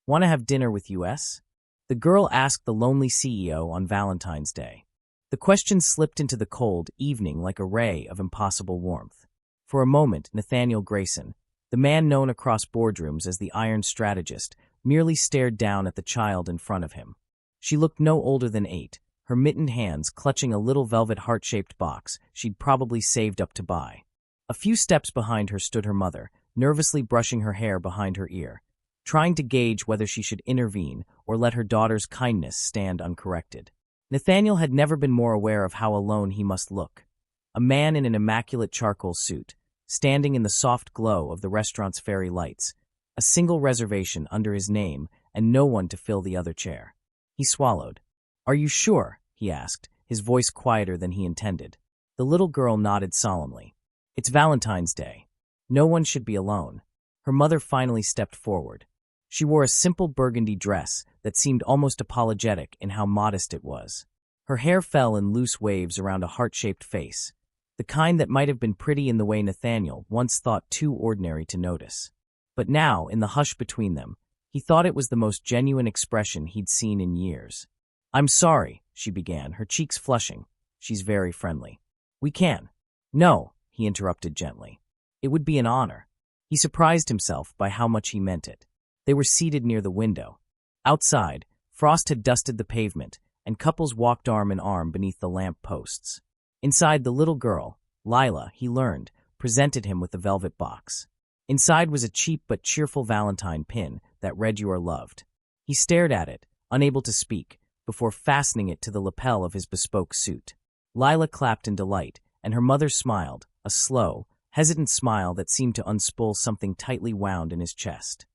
Want to have dinner with us? The girl asked the lonely CEO on Valentine's Day. The question slipped into the cold evening like a ray of impossible warmth. For a moment, Nathaniel Greyson, the man known across boardrooms as the Iron Strategist, merely stared down at the child in front of him. She looked no older than 8, her mittened hands clutching a little velvet heart-shaped box she'd probably saved up to buy. A few steps behind her stood her mother, nervously brushing her hair behind her ear, trying to gauge whether she should intervene or let her daughter's kindness stand uncorrected. Nathaniel had never been more aware of how alone he must look. A man in an immaculate charcoal suit, standing in the soft glow of the restaurant's fairy lights, a single reservation under his name and no one to fill the other chair. He swallowed. "Are you sure?" he asked, his voice quieter than he intended. The little girl nodded solemnly. "It's Valentine's Day. No one should be alone." Her mother finally stepped forward. She wore a simple burgundy dress that seemed almost apologetic in how modest it was. Her hair fell in loose waves around a heart-shaped face, the kind that might have been pretty in the way Nathaniel once thought too ordinary to notice. But now, in the hush between them, he thought it was the most genuine expression he'd seen in years. "I'm sorry," she began, her cheeks flushing. "She's very friendly." "We can." "No," he interrupted gently. "It would be an honor." He surprised himself by how much he meant it. They were seated near the window. Outside, frost had dusted the pavement, and couples walked arm in arm beneath the lamp posts. Inside, the little girl, Lila, he learned, presented him with the velvet box. Inside was a cheap but cheerful Valentine pin that read "You are loved." He stared at it, unable to speak, before fastening it to the lapel of his bespoke suit. Lila clapped in delight, and her mother smiled, a slow, hesitant smile that seemed to unspool something tightly wound in his chest.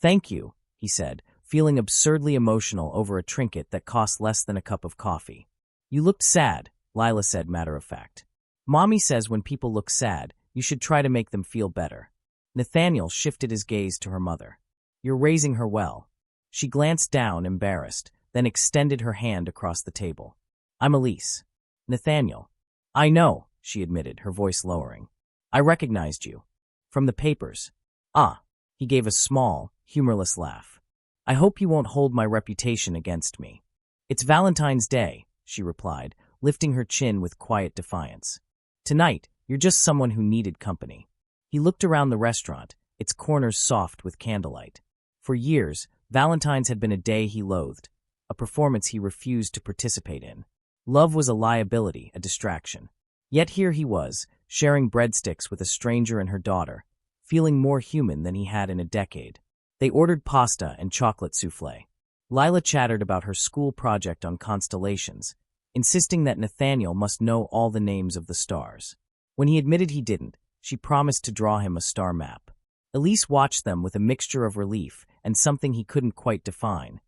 "Thank you," he said, feeling absurdly emotional over a trinket that cost less than a cup of coffee. "You looked sad," Lila said matter-of-fact. "Mommy says when people look sad, you should try to make them feel better." Nathaniel shifted his gaze to her mother. "You're raising her well." She glanced down, embarrassed, then extended her hand across the table. "I'm Elise." "Nathaniel." "I know," she admitted, her voice lowering. "I recognized you. From the papers." "Ah." He gave a small, humorless laugh. "I hope you won't hold my reputation against me." "It's Valentine's Day," she replied, lifting her chin with quiet defiance. "Tonight, you're just someone who needed company." He looked around the restaurant, its corners soft with candlelight. For years, Valentine's had been a day he loathed, a performance he refused to participate in. Love was a liability, a distraction. Yet here he was, sharing breadsticks with a stranger and her daughter, feeling more human than he had in a decade. They ordered pasta and chocolate soufflé. Lila chattered about her school project on constellations, insisting that Nathaniel must know all the names of the stars. When he admitted he didn't, she promised to draw him a star map. Elise watched them with a mixture of relief and something he couldn't quite define.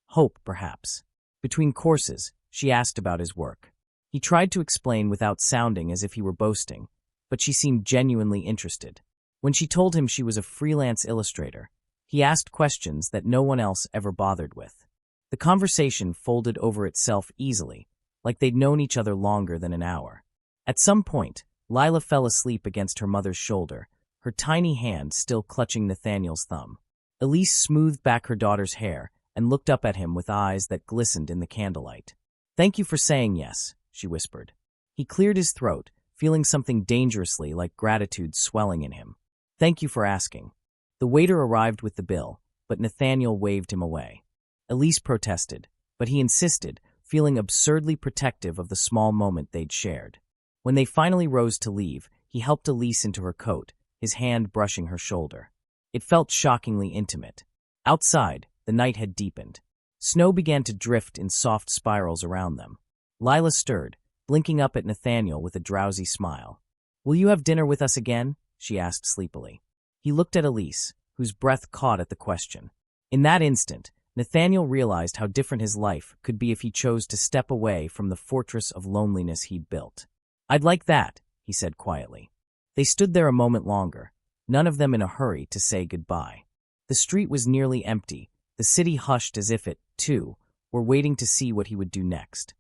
Hope, perhaps. Between courses, she asked about his work. He tried to explain without sounding as if he were boasting, but she seemed genuinely interested. When she told him she was a freelance illustrator, he asked questions that no one else ever bothered with. The conversation folded over itself easily, like they'd known each other longer than an hour. At some point, Lila fell asleep against her mother's shoulder, her tiny hand still clutching Nathaniel's thumb. Elise smoothed back her daughter's hair and looked up at him with eyes that glistened in the candlelight. "Thank you for saying yes," she whispered. He cleared his throat, feeling something dangerously like gratitude swelling in him. "Thank you for asking." The waiter arrived with the bill, but Nathaniel waved him away. Elise protested, but he insisted, feeling absurdly protective of the small moment they'd shared. When they finally rose to leave, he helped Elise into her coat, his hand brushing her shoulder. It felt shockingly intimate. Outside, the night had deepened. Snow began to drift in soft spirals around them. Lila stirred, blinking up at Nathaniel with a drowsy smile. "Will you have dinner with us again?" she asked sleepily. He looked at Elise, whose breath caught at the question. In that instant, Nathaniel realized how different his life could be if he chose to step away from the fortress of loneliness he'd built. "I'd like that," he said quietly. They stood there a moment longer, none of them in a hurry to say goodbye. The street was nearly empty, the city hushed as if it, too, were waiting to see what he would do next.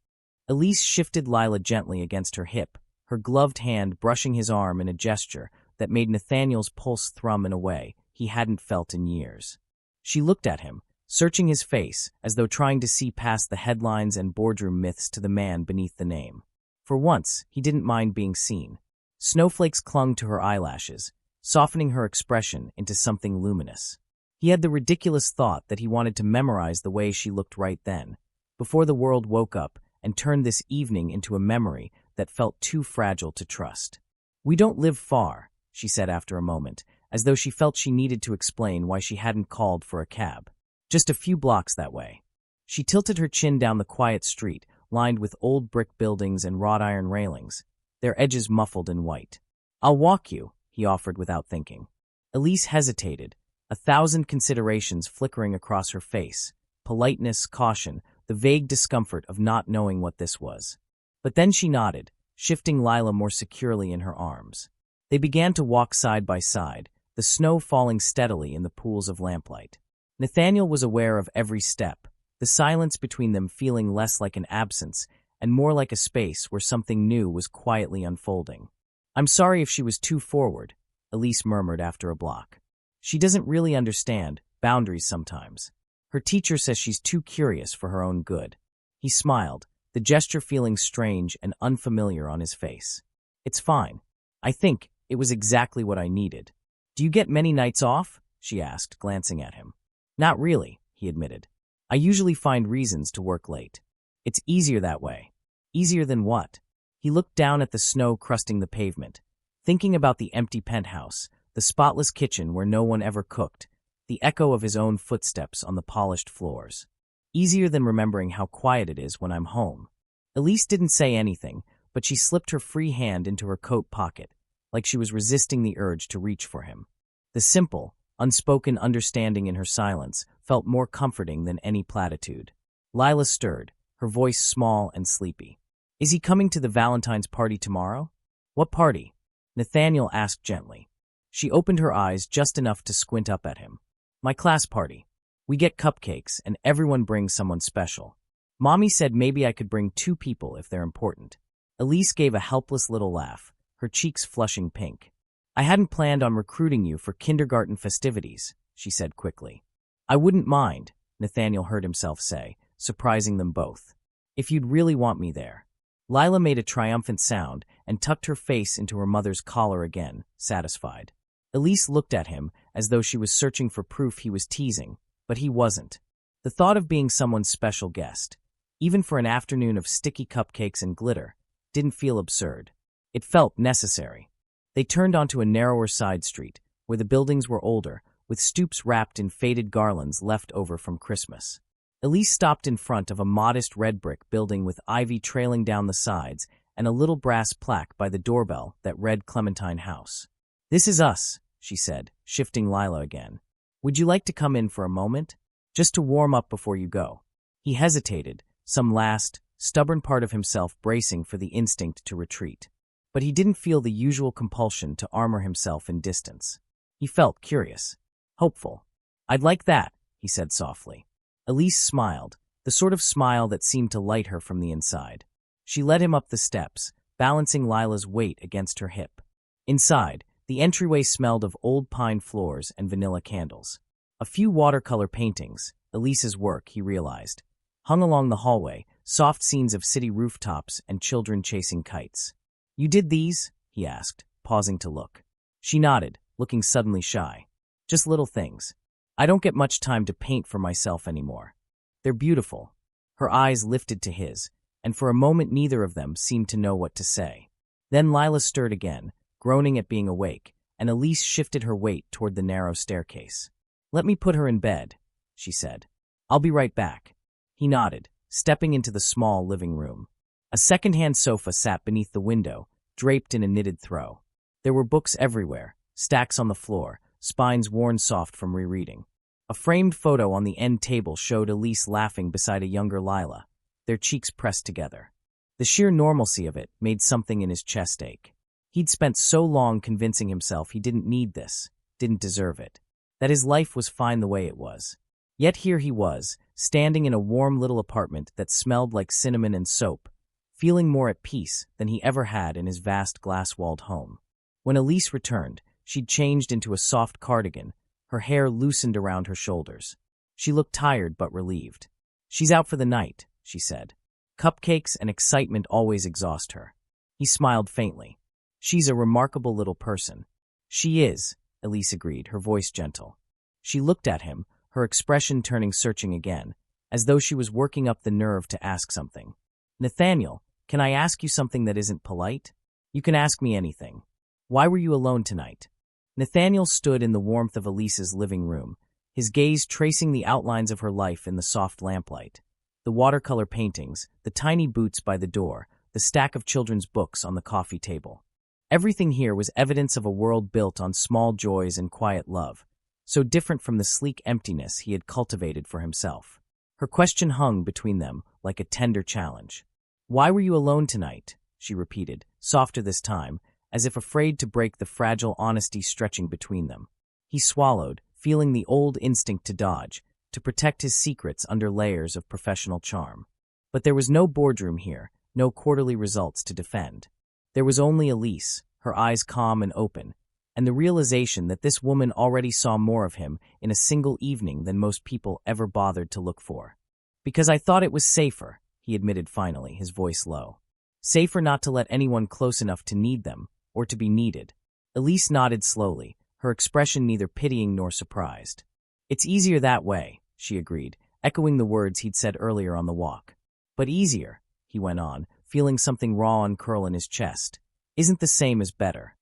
Elise shifted Lila gently against her hip, her gloved hand brushing his arm in a gesture that made Nathaniel's pulse thrum in a way he hadn't felt in years. She looked at him, searching his face as though trying to see past the headlines and boardroom myths to the man beneath the name. For once, he didn't mind being seen. Snowflakes clung to her eyelashes, softening her expression into something luminous. He had the ridiculous thought that he wanted to memorize the way she looked right then, before the world woke up and turned this evening into a memory that felt too fragile to trust. "We don't live far," she said after a moment, as though she felt she needed to explain why she hadn't called for a cab. "Just a few blocks that way." She tilted her chin down the quiet street, lined with old brick buildings and wrought iron railings, their edges muffled in white. "I'll walk you," he offered without thinking. Elise hesitated, 1,000 considerations flickering across her face: politeness, caution, the vague discomfort of not knowing what this was. But then she nodded, shifting Lila more securely in her arms. They began to walk side by side, the snow falling steadily in the pools of lamplight. Nathaniel was aware of every step, the silence between them feeling less like an absence and more like a space where something new was quietly unfolding. "I'm sorry if she was too forward," Elise murmured after a block. "She doesn't really understand boundaries sometimes. Her teacher says she's too curious for her own good." He smiled, the gesture feeling strange and unfamiliar on his face. "It's fine. I think it was exactly what I needed." "Do you get many nights off?" she asked, glancing at him. "Not really," he admitted. "I usually find reasons to work late. It's easier that way." "Easier than what?" He looked down at the snow crusting the pavement, thinking about the empty penthouse, the spotless kitchen where no one ever cooked, the echo of his own footsteps on the polished floors. "Easier than remembering how quiet it is when I'm home." Elise didn't say anything, but she slipped her free hand into her coat pocket, like she was resisting the urge to reach for him. The simple, unspoken understanding in her silence felt more comforting than any platitude. Lila stirred, her voice small and sleepy. "Is he coming to the Valentine's party tomorrow?" "What party?" Nathaniel asked gently. She opened her eyes just enough to squint up at him. "My class party. We get cupcakes, and everyone brings someone special. Mommy said maybe I could bring 2 people if they're important." Elise gave a helpless little laugh, her cheeks flushing pink. "I hadn't planned on recruiting you for kindergarten festivities," she said quickly. "I wouldn't mind," Nathaniel heard himself say, surprising them both. "If you'd really want me there." Lila made a triumphant sound and tucked her face into her mother's collar again, satisfied. Elise looked at him as though she was searching for proof he was teasing, but he wasn't. The thought of being someone's special guest, even for an afternoon of sticky cupcakes and glitter, didn't feel absurd. It felt necessary. They turned onto a narrower side street, where the buildings were older, with stoops wrapped in faded garlands left over from Christmas. Elise stopped in front of a modest red brick building with ivy trailing down the sides and a little brass plaque by the doorbell that read Clementine House. "This is us," she said, shifting Lila again. "Would you like to come in for a moment? Just to warm up before you go?" He hesitated, some last, stubborn part of himself bracing for the instinct to retreat. But he didn't feel the usual compulsion to armor himself in distance. He felt curious, hopeful. "I'd like that," he said softly. Elise smiled, the sort of smile that seemed to light her from the inside. She led him up the steps, balancing Lila's weight against her hip. Inside, the entryway smelled of old pine floors and vanilla candles. A few watercolor paintings, Elise's work, he realized, hung along the hallway, soft scenes of city rooftops and children chasing kites. "You did these?" he asked, pausing to look. She nodded, looking suddenly shy. "Just little things. I don't get much time to paint for myself anymore." "They're beautiful." Her eyes lifted to his, and for a moment neither of them seemed to know what to say. Then Lila stirred again, groaning at being awake, and Elise shifted her weight toward the narrow staircase. "Let me put her in bed," she said. "I'll be right back." He nodded, stepping into the small living room. A second-hand sofa sat beneath the window, draped in a knitted throw. There were books everywhere, stacks on the floor, spines worn soft from rereading. A framed photo on the end table showed Elise laughing beside a younger Lila, their cheeks pressed together. The sheer normalcy of it made something in his chest ache. He'd spent so long convincing himself he didn't need this, didn't deserve it, that his life was fine the way it was. Yet here he was, standing in a warm little apartment that smelled like cinnamon and soap, feeling more at peace than he ever had in his vast glass-walled home. When Elise returned, she'd changed into a soft cardigan, her hair loosened around her shoulders. She looked tired but relieved. "She's out for the night," she said. "Cupcakes and excitement always exhaust her." He smiled faintly. "She's a remarkable little person." "She is," Elise agreed, her voice gentle. She looked at him, her expression turning searching again, as though she was working up the nerve to ask something. "Nathaniel, can I ask you something that isn't polite?" "You can ask me anything. Why were you alone tonight?" Nathaniel stood in the warmth of Elise's living room, his gaze tracing the outlines of her life in the soft lamplight. The watercolor paintings, the tiny boots by the door, the stack of children's books on the coffee table. Everything here was evidence of a world built on small joys and quiet love, so different from the sleek emptiness he had cultivated for himself. Her question hung between them like a tender challenge. "Why were you alone tonight?" she repeated, softer this time, as if afraid to break the fragile honesty stretching between them. He swallowed, feeling the old instinct to dodge, to protect his secrets under layers of professional charm. But there was no boardroom here, no quarterly results to defend. There was only Elise, her eyes calm and open, and the realization that this woman already saw more of him in a single evening than most people ever bothered to look for. "Because I thought it was safer," he admitted finally, his voice low. "Safer not to let anyone close enough to need them, or to be needed." Elise nodded slowly, her expression neither pitying nor surprised. "It's easier that way," she agreed, echoing the words he'd said earlier on the walk. "But easier," he went on, feeling something raw uncurl in his chest, "isn't the same as better."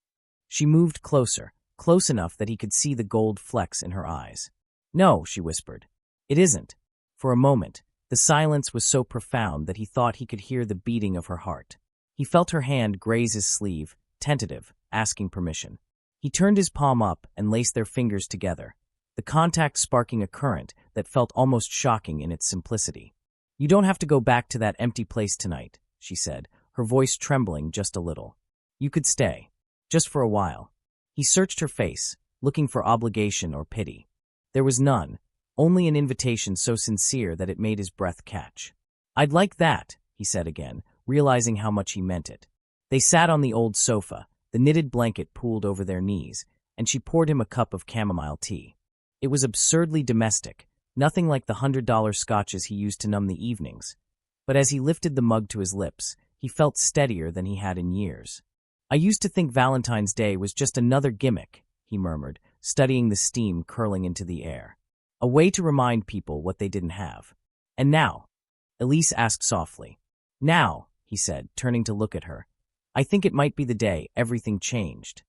She moved closer, close enough that he could see the gold flecks in her eyes. "No," she whispered. "It isn't." For a moment, the silence was so profound that he thought he could hear the beating of her heart. He felt her hand graze his sleeve, tentative, asking permission. He turned his palm up and laced their fingers together, the contact sparking a current that felt almost shocking in its simplicity. "You don't have to go back to that empty place tonight," she said, her voice trembling just a little. "You could stay. Just for a while." He searched her face, looking for obligation or pity. There was none, only an invitation so sincere that it made his breath catch. "I'd like that," he said again, realizing how much he meant it. They sat on the old sofa, the knitted blanket pooled over their knees, and she poured him a cup of chamomile tea. It was absurdly domestic, nothing like the $100 scotches he used to numb the evenings. But as he lifted the mug to his lips, he felt steadier than he had in years. "I used to think Valentine's Day was just another gimmick," he murmured, studying the steam curling into the air. "A way to remind people what they didn't have. And now?" Elise asked softly. "Now," he said, turning to look at her, "I think it might be the day everything changed."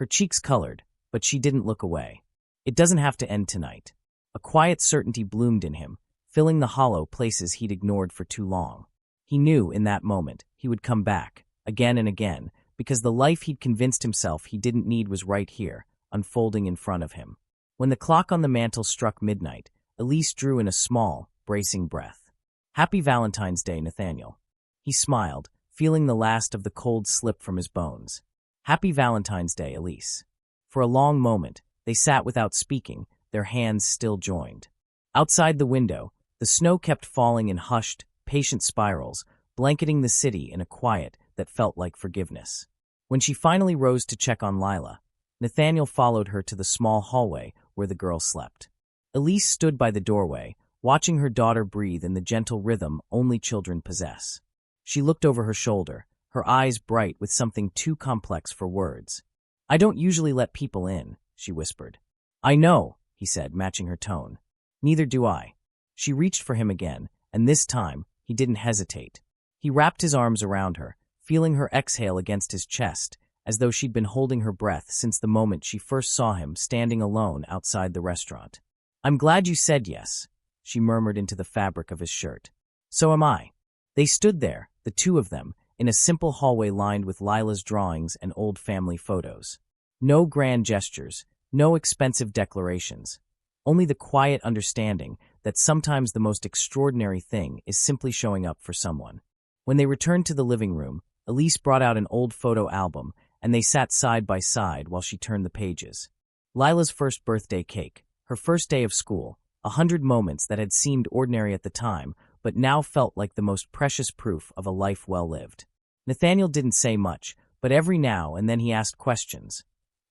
Her cheeks colored, but she didn't look away. "It doesn't have to end tonight." A quiet certainty bloomed in him, filling the hollow places he'd ignored for too long. He knew in that moment he would come back, again and again, because the life he'd convinced himself he didn't need was right here, unfolding in front of him. When the clock on the mantel struck midnight, Elise drew in a small, bracing breath. "Happy Valentine's Day, Nathaniel." He smiled, feeling the last of the cold slip from his bones. "Happy Valentine's Day, Elise." For a long moment, they sat without speaking, their hands still joined. Outside the window, the snow kept falling in hushed, patient spirals, blanketing the city in a quiet that felt like forgiveness. When she finally rose to check on Lila, Nathaniel followed her to the small hallway where the girl slept. Elise stood by the doorway, watching her daughter breathe in the gentle rhythm only children possess. She looked over her shoulder, her eyes bright with something too complex for words. "I don't usually let people in," she whispered. "I know," he said, matching her tone. "Neither do I." She reached for him again, and this time, he didn't hesitate. He wrapped his arms around her, feeling her exhale against his chest, as though she'd been holding her breath since the moment she first saw him standing alone outside the restaurant. "I'm glad you said yes," she murmured into the fabric of his shirt. "So am I." They stood there, the two of them, in a simple hallway lined with Lila's drawings and old family photos. No grand gestures, no expensive declarations, only the quiet understanding that sometimes the most extraordinary thing is simply showing up for someone. When they returned to the living room, Elise brought out an old photo album, and they sat side by side while she turned the pages. Lila's first birthday cake, her first day of school, 100 moments that had seemed ordinary at the time, but now felt like the most precious proof of a life well lived. Nathaniel didn't say much, but every now and then he asked questions.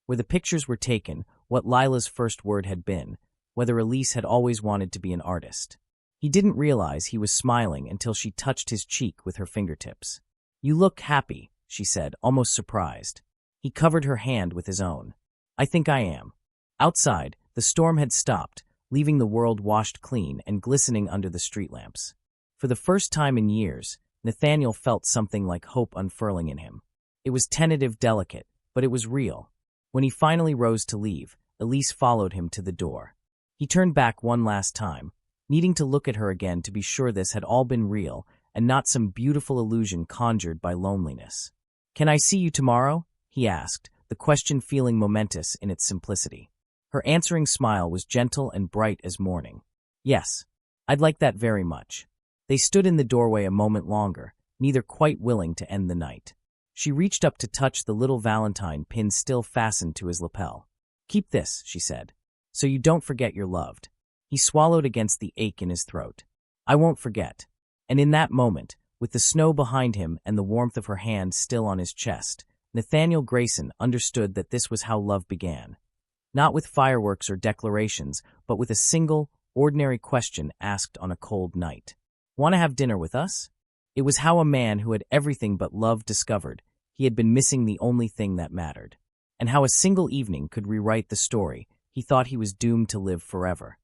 Where the pictures were taken, what Lila's first word had been, whether Elise had always wanted to be an artist. He didn't realize he was smiling until she touched his cheek with her fingertips. "You look happy," she said, almost surprised. He covered her hand with his own. "I think I am." Outside, the storm had stopped, leaving the world washed clean and glistening under the street lamps. For the first time in years, Nathaniel felt something like hope unfurling in him. It was tentative, delicate, but it was real. When he finally rose to leave, Elise followed him to the door. He turned back one last time, needing to look at her again to be sure this had all been real and not some beautiful illusion conjured by loneliness. "Can I see you tomorrow?" he asked, the question feeling momentous in its simplicity. Her answering smile was gentle and bright as morning. "Yes, I'd like that very much." They stood in the doorway a moment longer, neither quite willing to end the night. She reached up to touch the little Valentine pin still fastened to his lapel. "Keep this," she said, "so you don't forget you're loved." He swallowed against the ache in his throat. "I won't forget." And in that moment, with the snow behind him and the warmth of her hand still on his chest, Nathaniel Greyson understood that this was how love began. Not with fireworks or declarations, but with a single, ordinary question asked on a cold night. "Want to have dinner with us?" It was how a man who had everything but love discovered he had been missing the only thing that mattered, and how a single evening could rewrite the story he thought he was doomed to live forever.